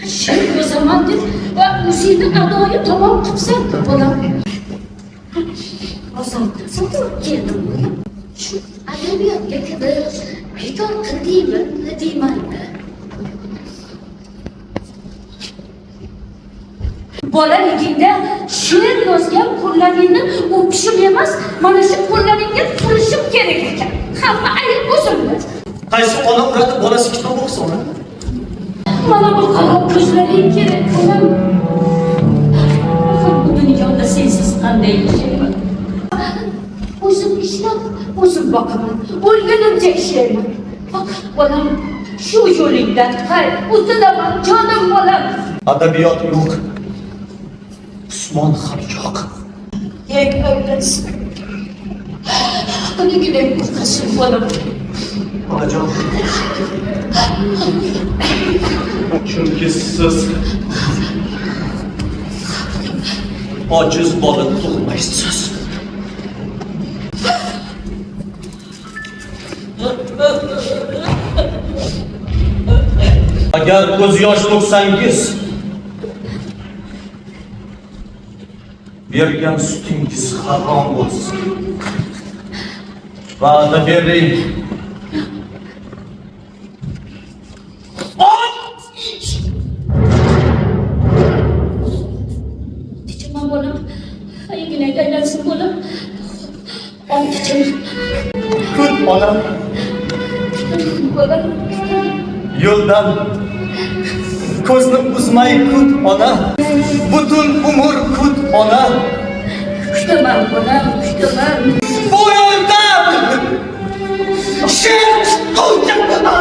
Şey o zaman deb va o'zingni adoyi tamom qilibsan bolam. Sotib keldim bolam. Shu adabiyotga kirib, bekor qildingmi deyman-da. Bolaligingda she'r yozgan qo'llaringni o'pishim emas, mana shu qo'llaringga turishim kerak ekan. Hamma ayb o'zimda. Qaysi ona uratib bolasi kitob o'qisa ona? Mana bu qaro ko'zlaring kerak bolam. Bu dunyoda sensiz qanday yashayman? O'zim ishlab, o'zim boqaman. O'lgunimcha ishlayman. Faqat bolam shu yo'lingdan qayt. O'tinaman jonim bolam. Adabiyot yo'q. Usmon ham yo'q. Eng avvalsi. Qanigina qo'rqasin bolam. Onajon. Chunki siz ojiz bola tug'maysiz. Agar ko'z yosh to'ksangiz, bergan sutingiz harom bo'lsin. Va'da bering. Tichaman bolam. Ayigina aylansin bolam. Tichaman. Kut onam. Bolam. Yo'ldan ko'zni uzmay kut ona. Butun umr kut ona. Kutaman bolam, kutaman. Bu yo'lda she'r kut ona.